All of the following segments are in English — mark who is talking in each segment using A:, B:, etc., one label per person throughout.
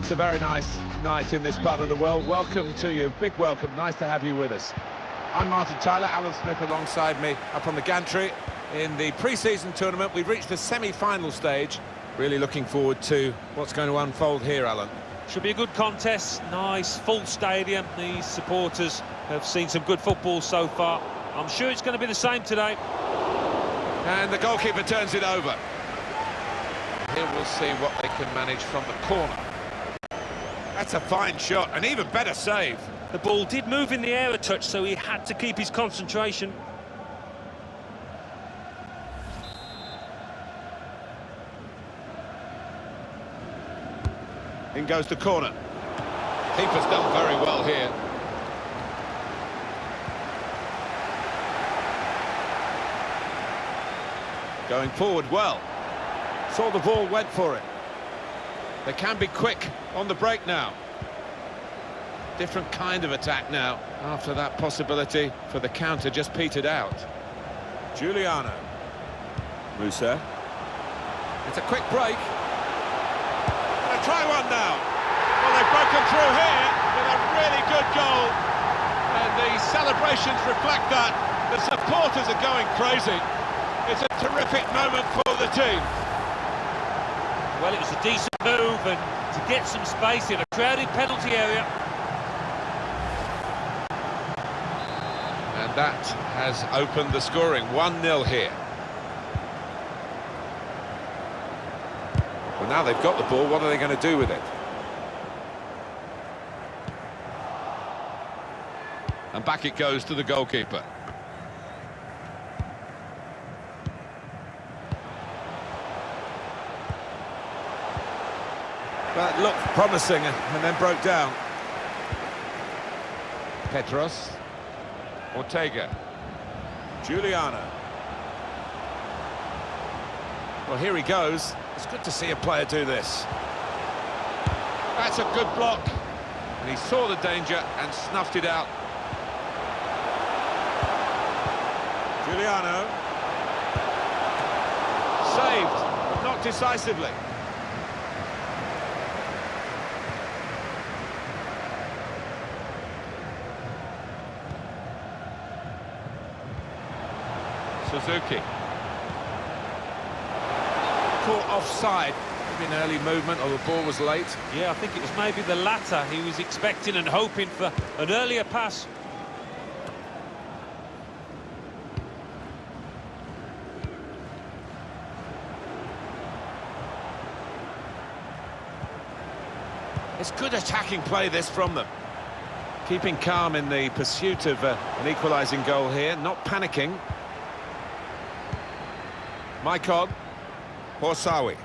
A: It's a very nice night in this part of the world. Welcome to you, big welcome, nice to have you with us.
B: I'm Martin Tyler, Alan Smith alongside me up on the gantry. In the pre-season tournament, we've reached the semi-final stage. Really looking forward to what's going to unfold here, Alan.
C: Should be a good contest, nice, full stadium. These supporters have seen some good football so far. I'm sure it's going to be the same today.
B: And the goalkeeper turns it over. Here we'll see what they can manage from the corner. That's a fine shot, an even better save.
C: The ball did move in the air a touch, so he had to keep his concentration.
B: In goes the corner. Keeper's done very well here. Going forward well. Saw the ball, went for it. They can be quick on the break now. Different kind of attack now, after that possibility for the counter just petered out. Giuliano. Musa. It's a quick break. Gonna try one now. Well, they've broken through here with a really good goal. And the celebrations reflect that. The supporters are going crazy. It's a terrific moment for the team.
C: Well, it was a decent move, and to get some space in a crowded penalty area.
B: And that has opened the scoring. 1-0 here. Well, now they've got the ball, what are they going to do with it? And back it goes to the goalkeeper. That looked promising and then broke down. Petros. Ortega. Giuliano. Well, here he goes. It's good to see a player do this. That's a good block. And he saw the danger and snuffed it out. Giuliano. Saved, but not decisively. Suzuki. Caught offside. Maybe an early movement, or the ball was late.
C: Yeah, I think it was maybe the latter. He was expecting and hoping for an earlier pass.
B: It's good attacking play, this, from them. Keeping calm in the pursuit of an equalising goal here, not panicking. Maikon, Horsawi.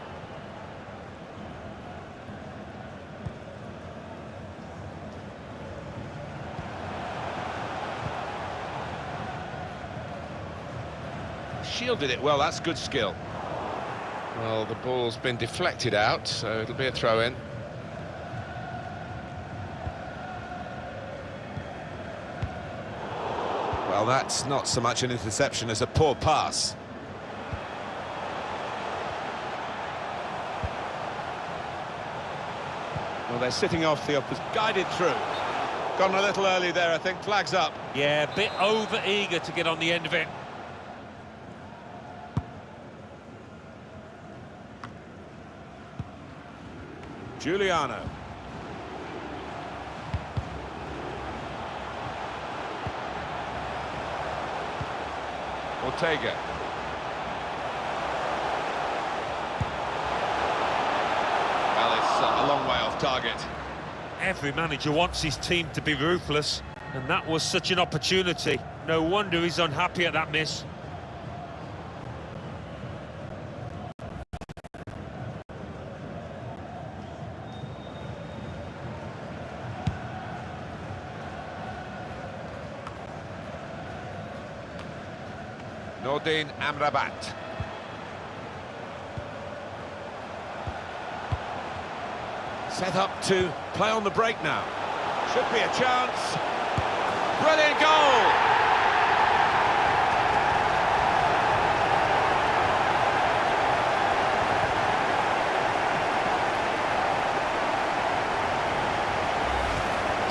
B: Shielded it well, that's good skill. Well, the ball's been deflected out, so it'll be a throw-in. Well, that's not so much an interception as a poor pass. Well, they're sitting off the opposite, guided through. Gone a little early there, I think. Flags up.
C: Yeah, a bit over-eager to get on the end of it.
B: Giuliano. Ortega. Well, it's a long way off target.
C: Every manager wants his team to be ruthless, and that was such an opportunity. No wonder he's unhappy at that miss.
B: Nordin Amrabat. Set up to play on the break now. Should be a chance. Brilliant goal!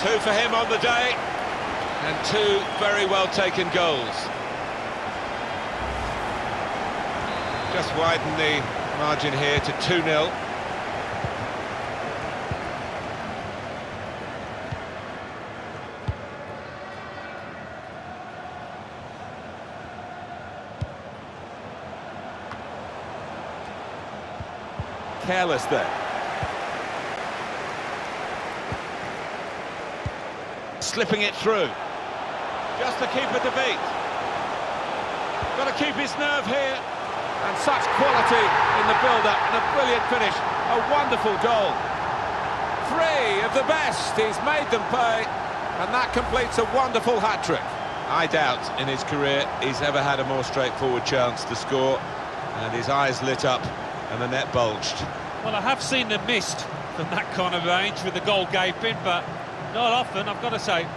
B: Two for him on the day, and two very well taken goals. Just widen the margin here to 2-0. Careless there. Slipping it through. Just to keep it to beat. Got to keep his nerve here. And such quality in the build-up, and a brilliant finish. A wonderful goal. Three of the best. He's made them pay. And that completes a wonderful hat-trick. I doubt in his career he's ever had a more straightforward chance to score. And his eyes lit up and the net bulged.
C: Well, I have seen them missed from that kind of range with the goal gaping, but not often, I've got to say.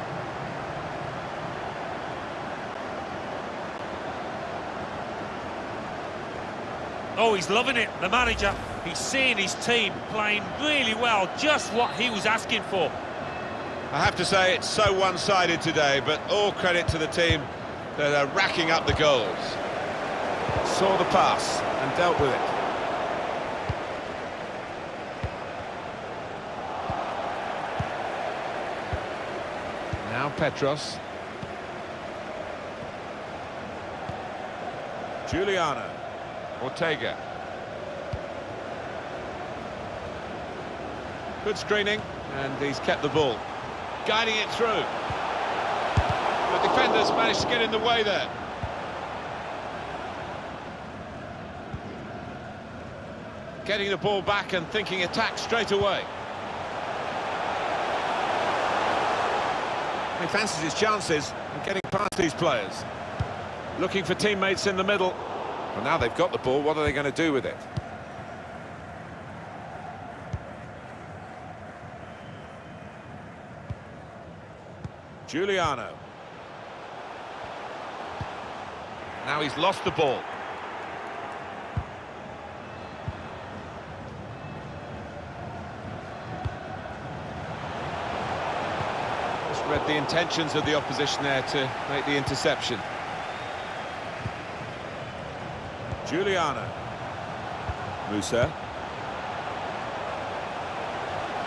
C: Oh, he's loving it, the manager. He's seeing his team playing really well, just what he was asking for.
B: I have to say, it's so one-sided today, but all credit to the team that are racking up the goals. Saw the pass and dealt with it. Now Petros. Giuliano. Ortega. Good screening, and he's kept the ball. Guiding it through. The defenders managed to get in the way there. Getting the ball back and thinking attack straight away. He fancies his chances and getting past these players. Looking for teammates in the middle. Well, now they've got the ball, what are they going to do with it? Giuliano. Now he's lost the ball. Just read the intentions of the opposition there to make the interception. Giuliano. Musa.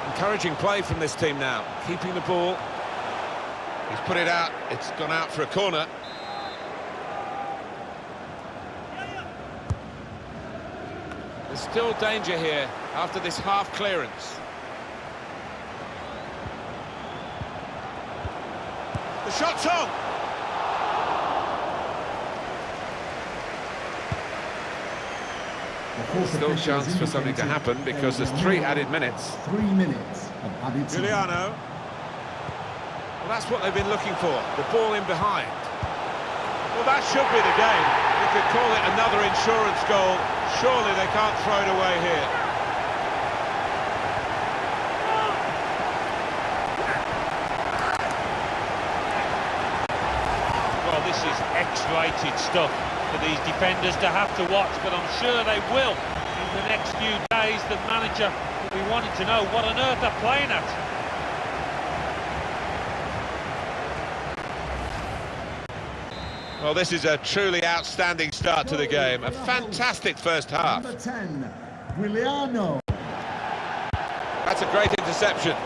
B: Encouraging play from this team now. Keeping the ball. He's put it out. It's gone out for a corner. There's still danger here after this half clearance. The shot's on! Still chance for something to happen because there's 3 added minutes.
D: 3 minutes of added time.
B: Giuliano. Well, that's what they've been looking for, the ball in behind. Well, that should be the game. You could call it another insurance goal. Surely they can't throw it away here.
C: Well, this is X-rated stuff for these defenders to have to watch, but I'm sure they will in the next few days. The manager will be wanting to know what on earth they're playing at.
B: Well, this is a truly outstanding start to the game. A fantastic first half.
D: Number 10, Giuliano.
B: That's a great interception.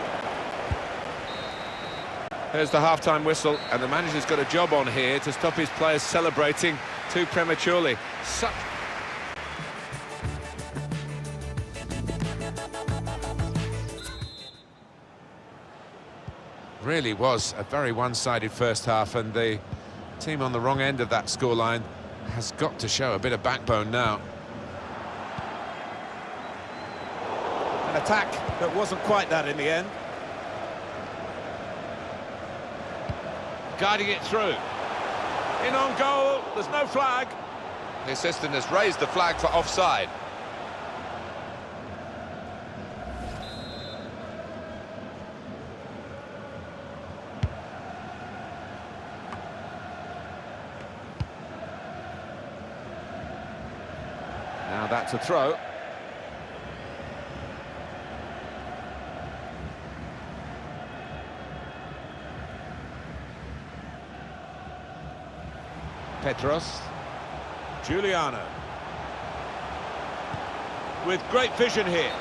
B: There's the half-time whistle, and the manager's got a job on here to stop his players celebrating too prematurely. Really was a very one-sided first half, and the team on the wrong end of that scoreline has got to show a bit of backbone now. An attack that wasn't quite that in the end. Guiding it through. In on goal, there's no flag. The assistant has raised the flag for offside. Now that's a throw. Petros. Giuliano. With great vision here.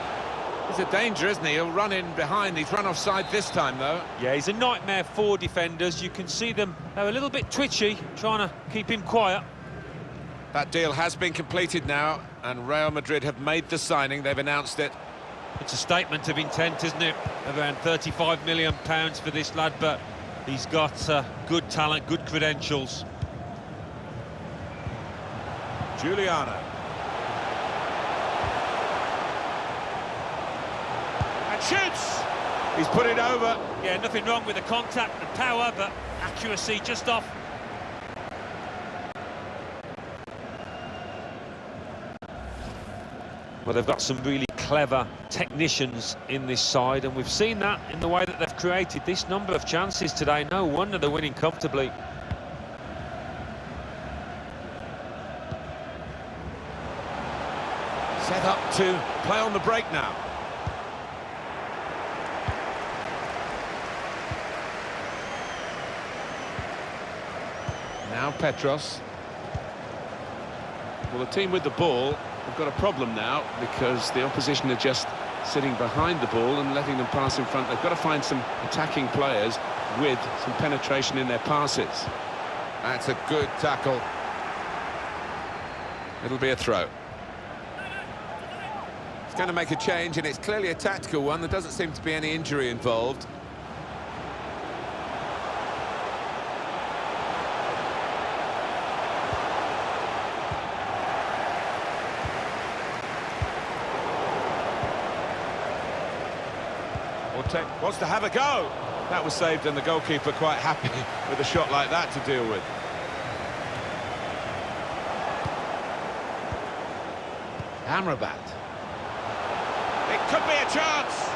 B: He's a danger, isn't he? He'll run in behind. He's run offside this time, though.
C: Yeah, he's a nightmare for defenders. You can see them, they're a little bit twitchy, trying to keep him quiet.
B: That deal has been completed now, and Real Madrid have made the signing. They've announced it.
C: It's a statement of intent, isn't it? Around £35 million for this lad, but he's got good talent, good credentials.
B: Giuliano. And shoots! He's put it over.
C: Yeah, nothing wrong with the contact, the power, but accuracy just off. Well, they've got some really clever technicians in this side, and we've seen that in the way that they've created this number of chances today. No wonder they're winning comfortably.
B: Set up to play on the break now. Now Petros. Well, the team with the ball have got a problem now because the opposition are just sitting behind the ball and letting them pass in front. They've got to find some attacking players with some penetration in their passes. That's a good tackle. It'll be a throw. It's going to make a change, and it's clearly a tactical one. There doesn't seem to be any injury involved. Ortega wants to have a go. That was saved, and the goalkeeper quite happy with a shot like that to deal with. Amrabat. It could be a chance.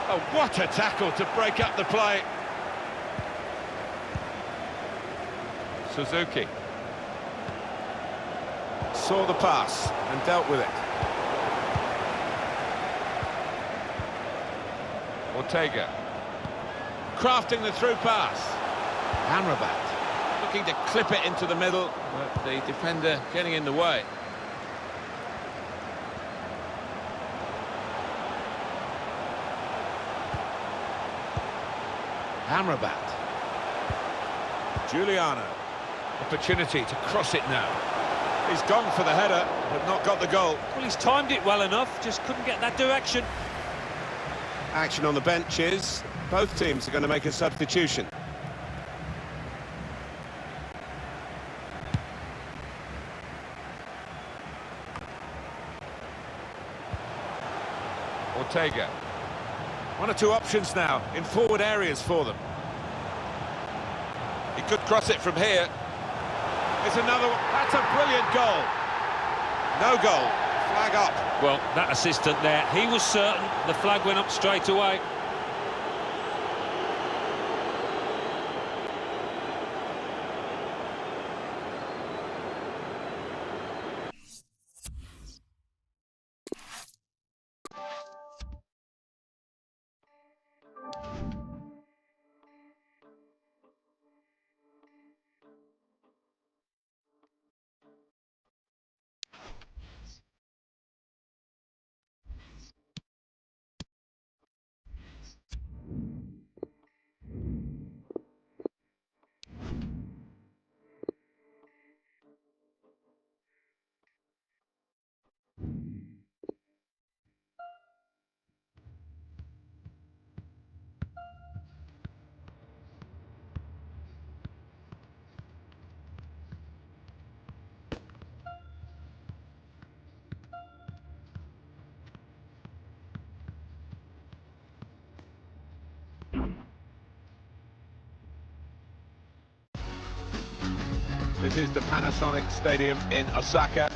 B: Oh, what a tackle to break up the play. Suzuki saw the pass and dealt with it. Ortega crafting the through pass. Amrabat looking to clip it into the middle, but the defender getting in the way. Amrabat. Giuliano. Opportunity to cross it now. He's gone for the header, but not got the goal.
C: Well, he's timed it well enough, just couldn't get that direction.
B: Action on the bench is both teams are going to make a substitution. Ortega. One or two options now in forward areas for them. He could cross it from here. It's another one. That's a brilliant goal. No goal. Flag up.
C: Well, that assistant there, he was certain the flag went up straight away.
A: This is the Panasonic Stadium in Osaka.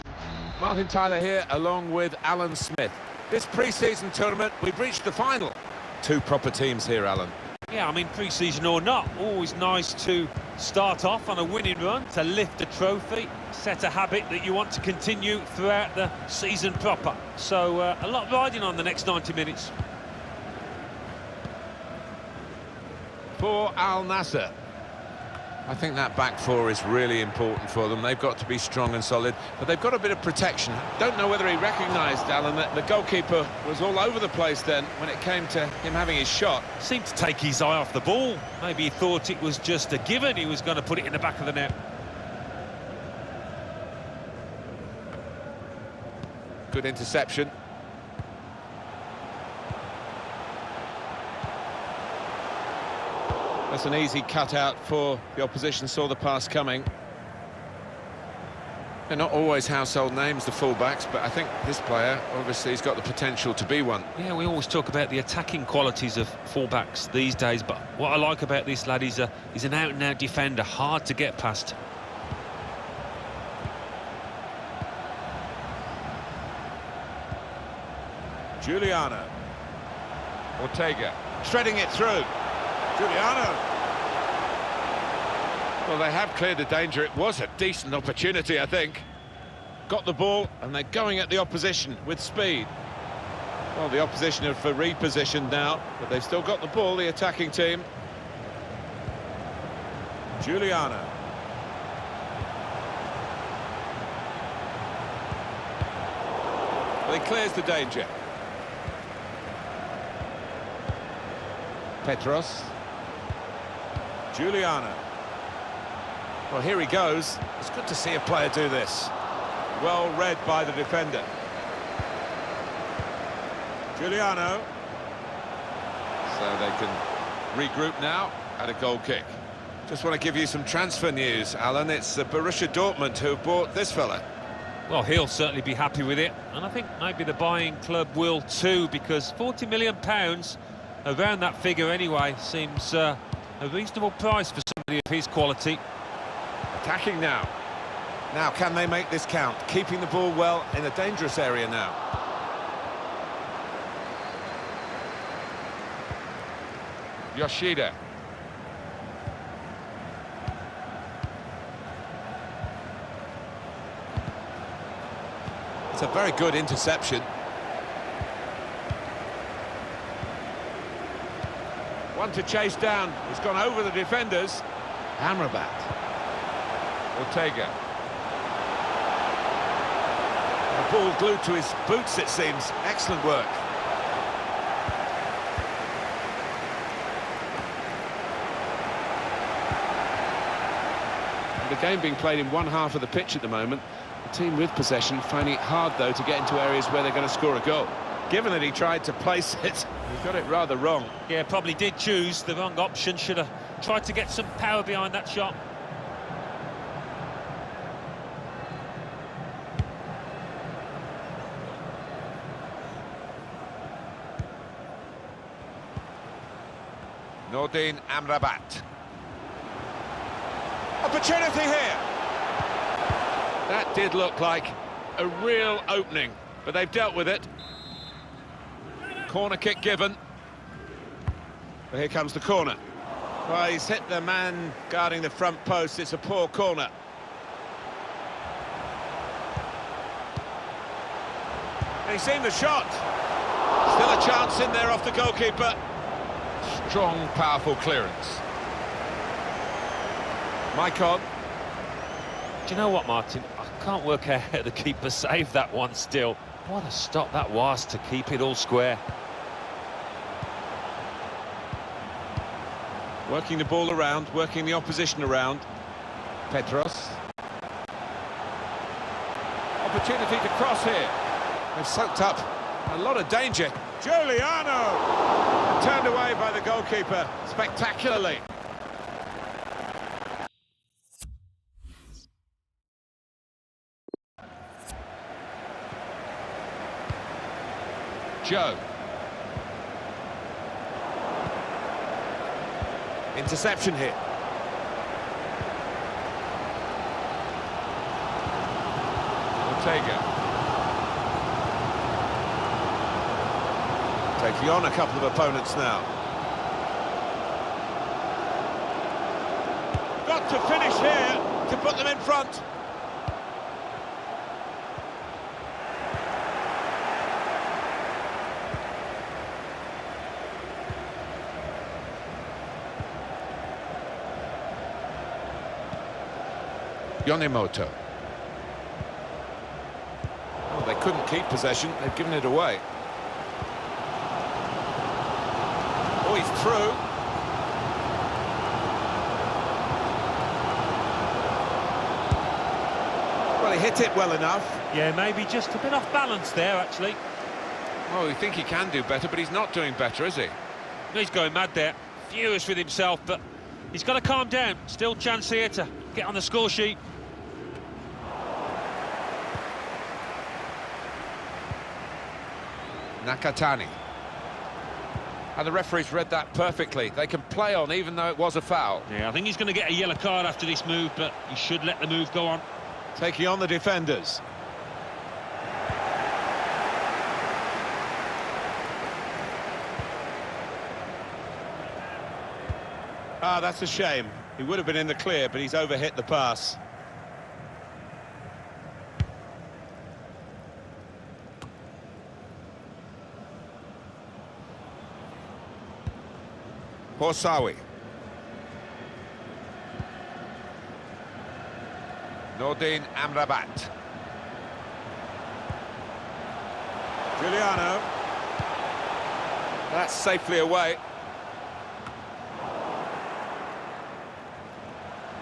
B: Martin Tyler here, along with Alan Smith. This pre-season tournament, we've reached the final. Two proper teams here, Alan.
C: Yeah, I mean, pre-season or not, always nice to start off on a winning run, to lift a trophy, set a habit that you want to continue throughout the season proper. So, a lot riding on the next 90 minutes.
B: For Al Nassr. I think that back four is really important for them. They've got to be strong and solid, but they've got a bit of protection. Don't know whether he recognised, Alan, that the goalkeeper was all over the place then when it came to him having his shot.
C: Seemed to take his eye off the ball. Maybe he thought it was just a given. He was going to put it in the back of the net.
B: Good interception. That's an easy cutout for the opposition, saw the pass coming. They're not always household names, the fullbacks, but I think this player, obviously, has got the potential to be one.
C: Yeah, we always talk about the attacking qualities of fullbacks these days, but what I like about this lad is he's an out-and-out defender, hard to get past.
B: Giuliano. Ortega. Threading it through. Giuliano. Well, they have cleared the danger. It was a decent opportunity, I think. Got the ball, and they're going at the opposition with speed. Well, the opposition have repositioned now, but they've still got the ball, the attacking team. Giuliano. Well, he clears the danger. Petros. Giuliano. Well, here he goes. It's good to see a player do this. Well read by the defender. Giuliano. So they can regroup now at a goal kick. Just want to give you some transfer news, Alan. It's Borussia Dortmund who bought this fella.
C: Well, he'll certainly be happy with it, and I think maybe the buying club will too, because £40 million, around that figure anyway, seems a reasonable price for somebody of his quality.
B: Attacking now. Now, can they make this count? Keeping the ball well in a dangerous area now. Yoshida. It's a very good interception. One to chase down. He's gone over the defenders. Amrabat. Ortega. The ball glued to his boots, it seems. Excellent work. The game being played in one half of the pitch at the moment. The team with possession finding it hard, though, to get into areas where they're going to score a goal. Given that he tried to place it, he got it rather wrong.
C: Yeah, probably did choose the wrong option. Should have tried to get some power behind that shot.
B: Nordin Amrabat. Opportunity here. That did look like a real opening, but they've dealt with it. Corner kick given. But here comes the corner. Well, he's hit the man guarding the front post. It's a poor corner. And he's seen the shot. Still a chance in there off the goalkeeper. Strong, powerful clearance. Maicon.
C: Do you know what, Martin? I can't work out how the keeper saved that one still. What a stop that was to keep it all square.
B: Working the ball around, working the opposition around. Petros. Opportunity to cross here. They've soaked up a lot of danger. Giuliano! Turned away by the goalkeeper spectacularly. Joe. Interception here. Ortega. Taking on a couple of opponents now. Got to finish here to put them in front. Yonemoto. Well, they couldn't keep possession, they've given it away. Oh, he's through. Well, he hit it well enough.
C: Yeah, maybe just a bit off balance there, actually.
B: Oh, you think he can do better, but he's not doing better, is he?
C: He's going mad there, furious with himself, but he's got to calm down. Still chance here to get on the score sheet.
B: Nakatani. And the referee's read that perfectly. They can play on even though it was a foul.
C: Yeah, I think he's going to get a yellow card after this move, but he should let the move go on.
B: Taking on the defenders. Ah, that's a shame. He would have been in the clear, but he's overhit the pass. Horsawi. Nordin Amrabat. Giuliano. That's safely away.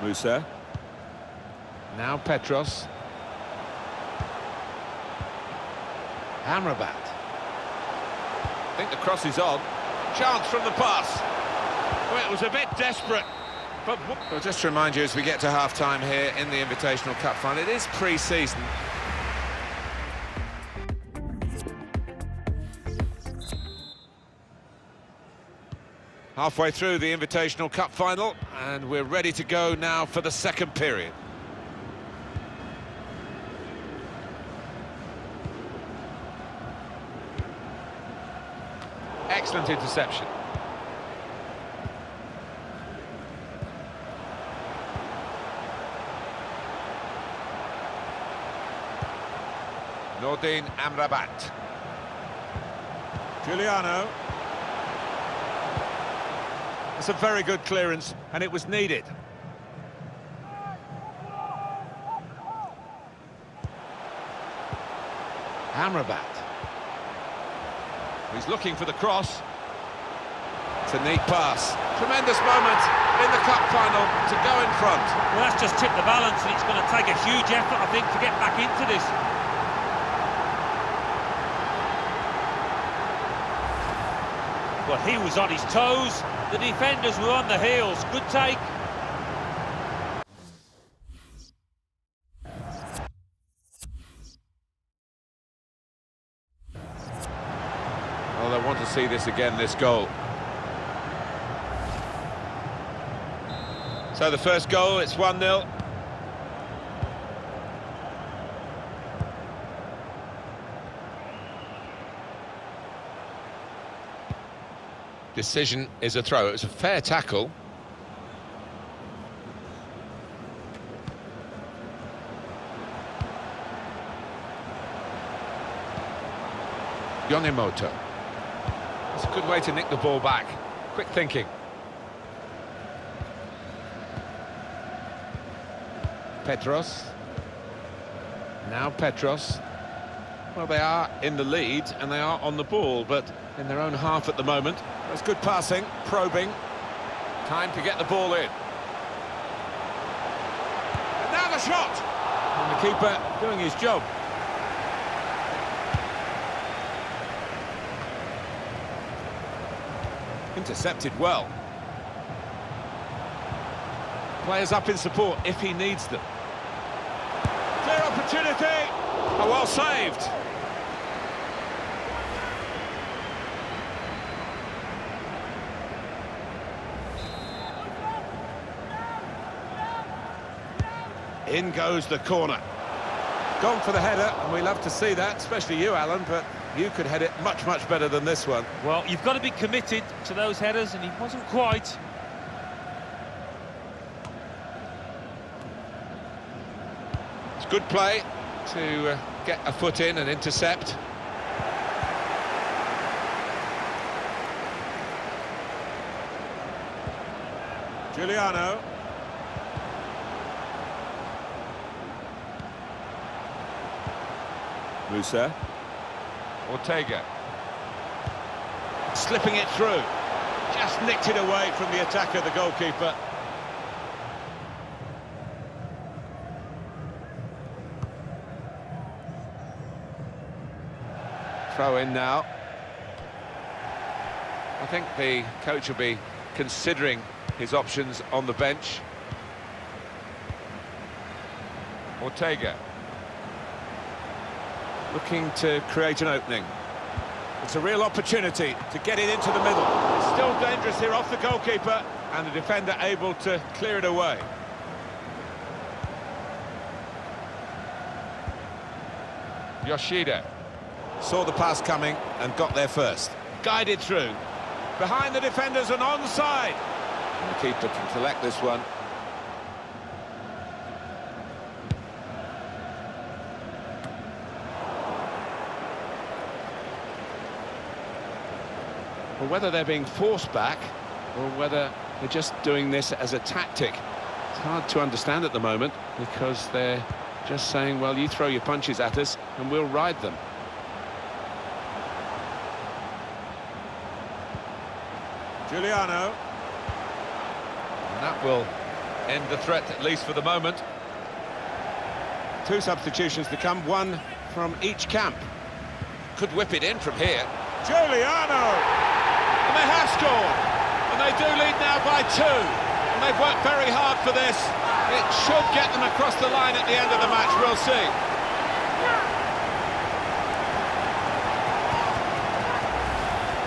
B: Musa. Now Petros. Amrabat. I think the cross is on. Chance from the pass. Well, it was a bit desperate. But well, just to remind you, as we get to half-time here in the Invitational Cup final, it is pre-season. Halfway through the Invitational Cup final, and we're ready to go now for the second period. Excellent interception. Nordin Amrabat. Giuliano. It's a very good clearance, and it was needed. Amrabat. He's looking for the cross. It's a neat pass. Tremendous moment in the cup final to go in front.
C: Well, that's just tipped the balance, and it's going to take a huge effort, I think, to get back into this. Well, he was on his toes, the defenders were on the heels. Good take.
B: Well, they want to see this again, this goal. So the first goal, it's 1-0. Decision is a throw. It was a fair tackle. Yonemoto. It's a good way to nick the ball back. Quick thinking. Petros. Now Petros. Well, they are in the lead and they are on the ball, but in their own half at the moment. That's good passing, probing. Time to get the ball in. And now the shot! And the keeper doing his job. Intercepted well. Players up in support if he needs them. Clear opportunity! Oh, well saved. In goes the corner. Gone for the header, and we love to see that, especially you, Alan, but you could head it much, much better than this one.
C: Well, you've got to be committed to those headers, and he wasn't quite.
B: It's good play to get a foot in and intercept. Giuliano. Musa. Ortega. Slipping it through. Just nicked it away from the attacker, the goalkeeper. Throw in now. I think the coach will be considering his options on the bench. Ortega. Looking to create an opening. It's a real opportunity to get it into the middle. It's still dangerous here off the goalkeeper, and the defender able to clear it away. Yoshida saw the pass coming and got there first. Guided through. Behind the defenders and onside. And the keeper can collect this one. Well, whether they're being forced back or whether they're just doing this as a tactic, it's hard to understand at the moment, because they're just saying, well, you throw your punches at us and we'll ride them. Giuliano. And that will end the threat, at least for the moment. Two substitutions to come, one from each camp. Could whip it in from here. Giuliano! And they have scored, and they do lead now by 2, and they've worked very hard for this. It should get them across the line at the end of the match, we'll see.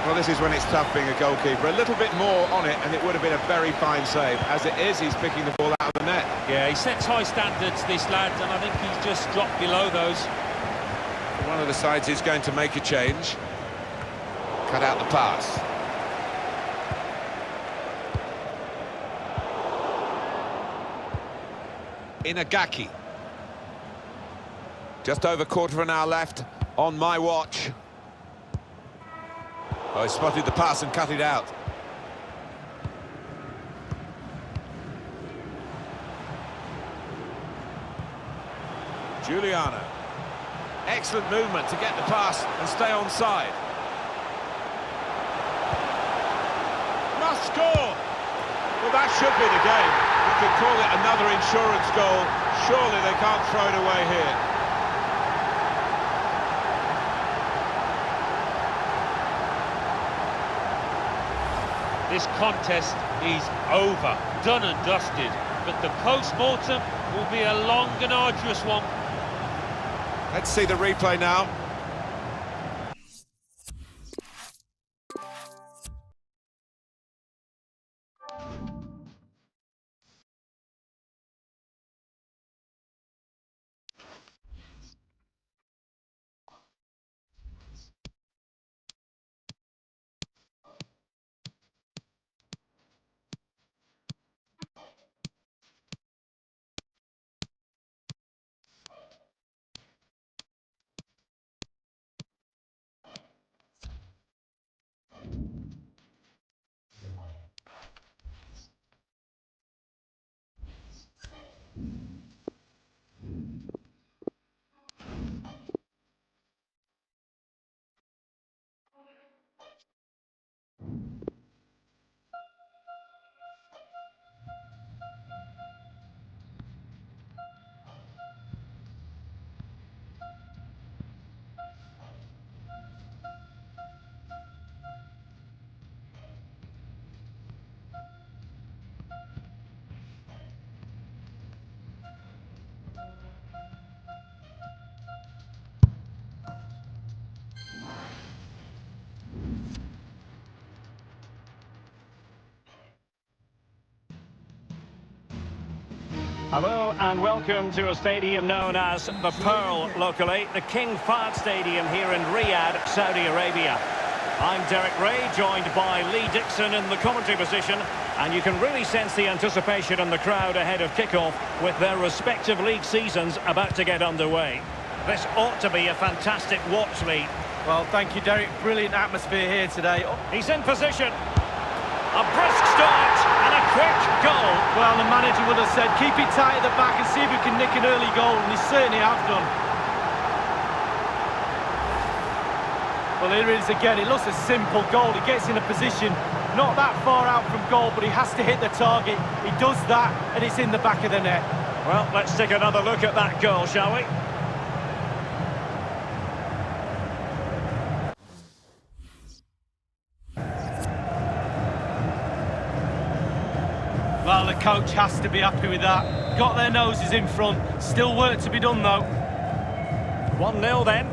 B: Well, this is when it's tough being a goalkeeper. A little bit more on it, and it would have been a very fine save. As it is, he's picking the ball out of the net. Yeah,
C: he sets high standards, this lad, and I think he's just dropped below those.
B: One of the sides is going to make a change. Cut out the pass. Inagaki. Just over quarter of an hour left on my watch. Oh, he spotted the pass and cut it out. Giuliano. Excellent movement to get the pass and stay onside. Must score! Well, that should be the game. You could call it another insurance goal. Surely they can't throw it away here.
C: This contest is over, done and dusted, but the post-mortem will be a long and arduous one.
B: Let's see the replay now.
E: Hello and welcome to a stadium known as the Pearl locally, the King Fahd Stadium here in Riyadh, Saudi Arabia. I'm Derek Ray, joined by Lee Dixon in the commentary position, and you can really sense the anticipation in the crowd ahead of kickoff with their respective league seasons about to get underway. This ought to be a fantastic watch, Lee.
F: Well, thank you, Derek. Brilliant atmosphere here today.
E: He's in position. A brisk start and a quick goal.
F: Well, the manager would have said, keep it tight at the back and see if we can nick an early goal, and they certainly have done. Well, here it is again. It looks a simple goal. He gets in a position not that far out from goal, but he has to hit the target. He does that, and it's in the back of the net.
E: Well, let's take another look at that goal, shall we?
F: Well, the coach has to be happy with that. Got their noses in front. Still work to be done, though.
E: 1-0 then.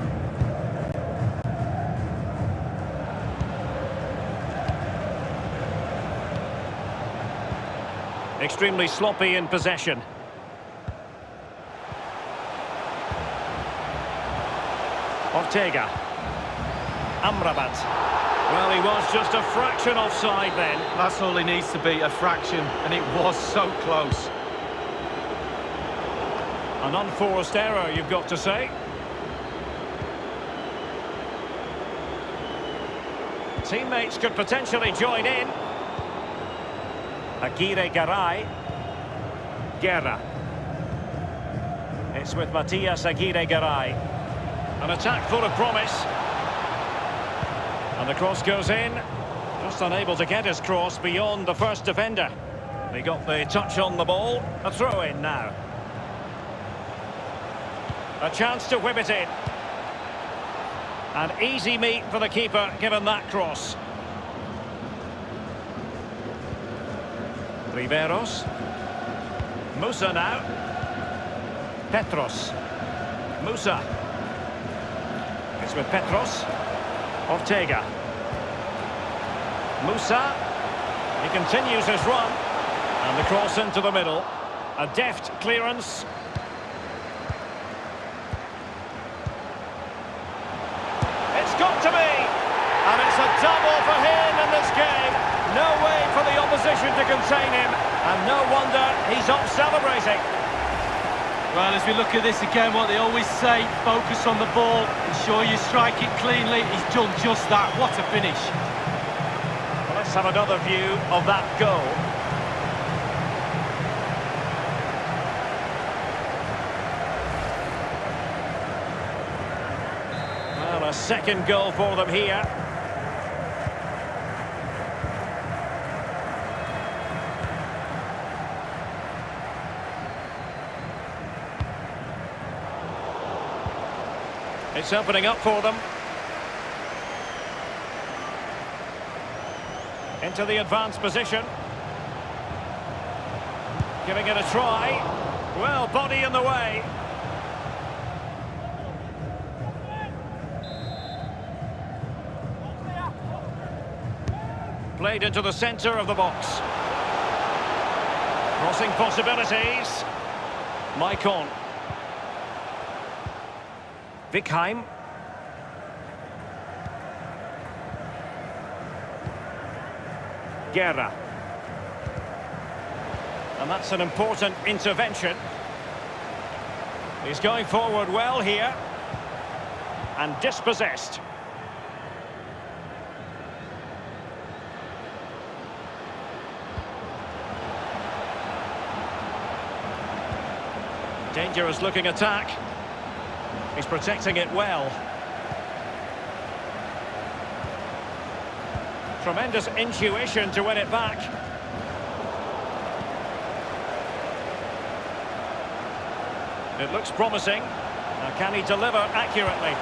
E: Extremely sloppy in possession. Ortega. Amrabat. Well, he was just a fraction offside then.
F: That's all he needs to be, a fraction, and it was so close.
E: An unforced error, you've got to say. Teammates could potentially join in. Aguirre Garay. Guerra. It's with Matias Aguirre Garay. An attack full of promise. And the cross goes in. Just unable to get his cross beyond the first defender. He got the touch on the ball. A throw in now. A chance to whip it in. An easy meet for the keeper given that cross. Riveros. Musa now. Petros. Musa. It's with Petros. Ortega. Musa. He continues his run. And the cross into the middle. A deft clearance. It's got to be! And it's a double for him in this game. No way for the opposition to contain him. And no wonder he's up celebrating.
F: Well, as we look at this again, what they always say, focus on the ball, ensure you strike it cleanly. He's done just that. What a finish.
E: Well, let's have another view of that goal. Well, a second goal for them here. It's opening up for them. Into the advanced position. Giving it a try. Well, body in the way. Played into the centre of the box. Crossing possibilities. Maicon. Vikheim. Guerra. And that's an important intervention. He's going forward well here. And dispossessed. Dangerous looking attack. He's protecting it well. Tremendous intuition to win it back. It looks promising. Now, can he deliver accurately?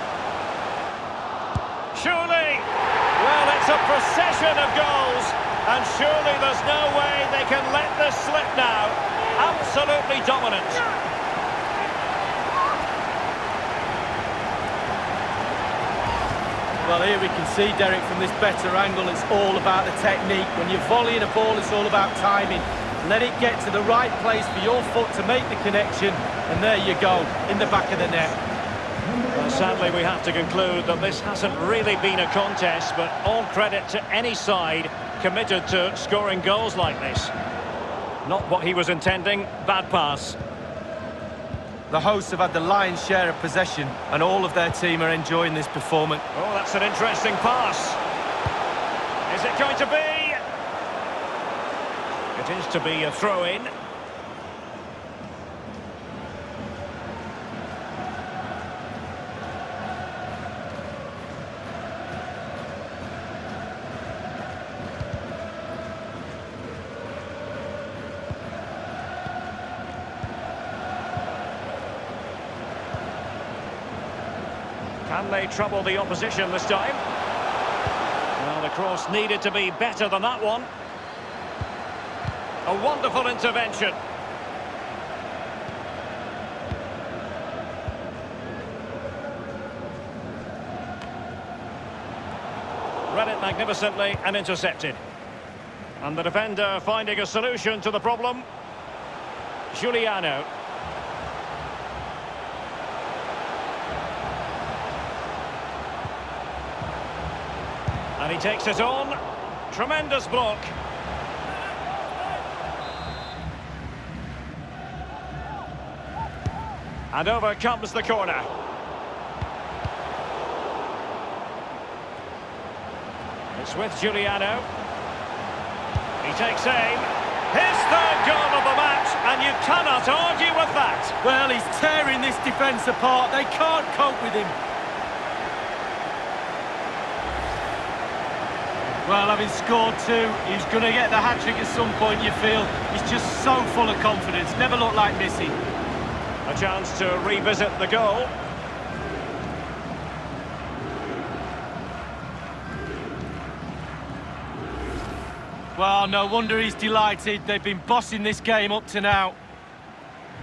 E: Surely! Well, it's a procession of goals. And surely there's no way they can let this slip now. Absolutely dominant.
F: Well, here we can see, Derek, from this better angle, it's all about the technique. When you're volleying a ball, it's all about timing. Let it get to the right place for your foot to make the connection, and there you go, in the back of the net.
E: Well, sadly, we have to conclude that this hasn't really been a contest, but all credit to any side committed to scoring goals like this. Not what he was intending, bad pass.
F: The hosts have had the lion's share of possession, and all of their team are enjoying this performance.
E: Oh, that's an interesting pass. Is it going to be? It is to be a throw-in. Can they trouble the opposition this time? Well, the cross needed to be better than that one. A wonderful intervention. Read it magnificently and intercepted. And the defender finding a solution to the problem. Giuliano. And he takes it on. Tremendous block. And over comes the corner. It's with Giuliano. He takes aim. His third goal of the match, and you cannot argue with that.
F: Well, he's tearing this defence apart. They can't cope with him. Well, having scored two, he's going to get the hat-trick at some point, you feel. He's just so full of confidence. Never looked like missing.
E: A chance to revisit the goal.
F: Well, no wonder he's delighted. They've been bossing this game up to now.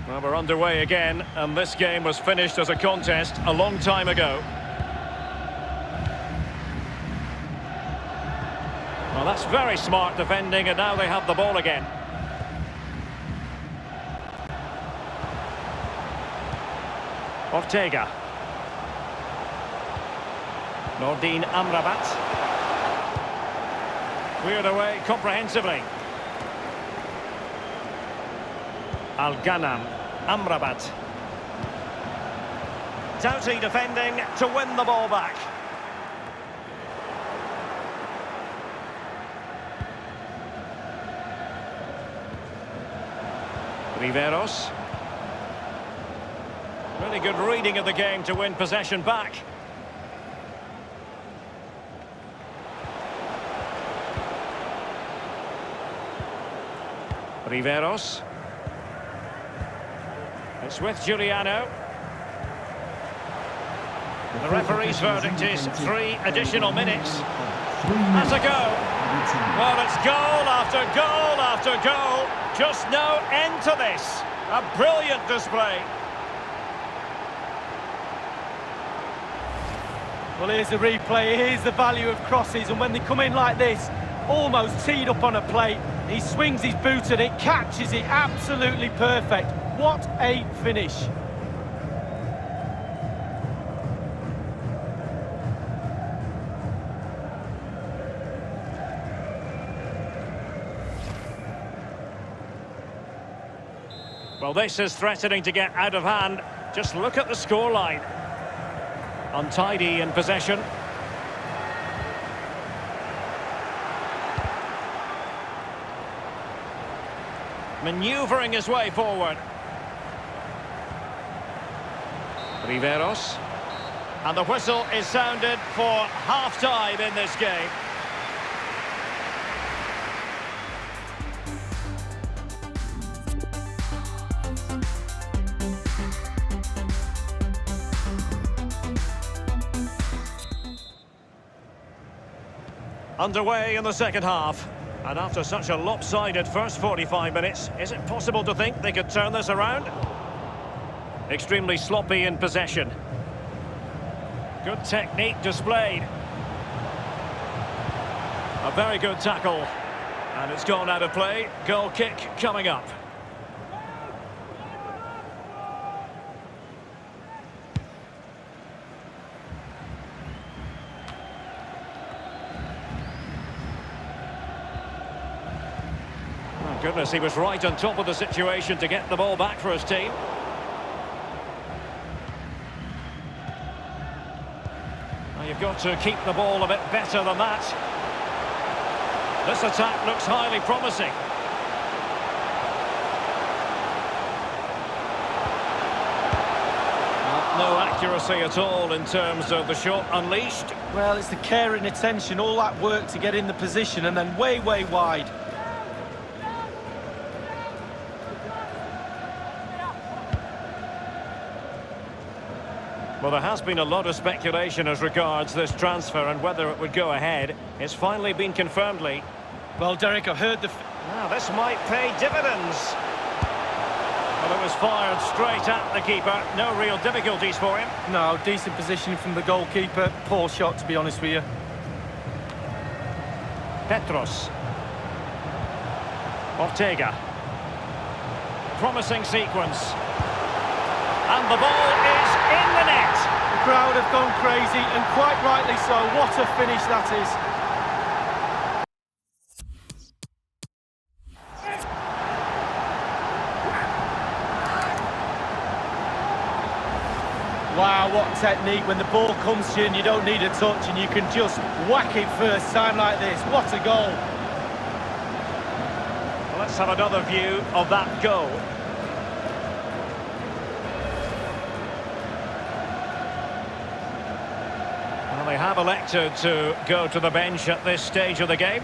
E: Well, we're underway again, and this game was finished as a contest a long time ago. Well, that's very smart defending, and now they have the ball again. Ortega. Nordin Amrabat. Cleared away comprehensively. Al-Ghanam. Amrabat. Doughty defending to win the ball back. Riveros. Really good reading of the game to win possession back. Riveros. It's with Giuliano. The referee's verdict is 3 additional minutes. That's a go. Well, it's goal after goal after goal. Just no end to this. A brilliant display.
F: Well, here's the replay. Here's the value of crosses. And when they come in like this, almost teed up on a plate, he swings his boot and it catches it. Absolutely perfect. What a finish.
E: Well, this is threatening to get out of hand. Just look at the scoreline. Untidy in possession. Manoeuvring his way forward. Riveros. And the whistle is sounded for half-time in this game. Underway in the second half. And after such a lopsided first 45 minutes, is it possible to think they could turn this around? Extremely sloppy in possession. Good technique displayed. A very good tackle. And it's gone out of play. Goal kick coming up. Goodness, he was right on top of the situation to get the ball back for his team. Now you've got to keep the ball a bit better than that. This attack looks highly promising. No accuracy at all in terms of the shot unleashed.
F: Well, it's the care and attention, all that work to get in the position and then way, way wide.
E: Well, there has been a lot of speculation as regards this transfer and whether it would go ahead. It's finally been confirmed, Lee.
F: Well, Derek, I've heard the...
E: Now, this might pay dividends. Well, it was fired straight at the keeper. No real difficulties for him.
F: No, decent positioning from the goalkeeper. Poor shot, to be honest with you.
E: Petros. Ortega. Promising sequence. And the ball is in the net.
F: The crowd have gone crazy, and quite rightly so. What a finish that is. Wow, what technique. When the ball comes to you and you don't need a touch and you can just whack it first time like this. What a goal.
E: Well, let's have another view of that goal. Well, they have elected to go to the bench at this stage of the game.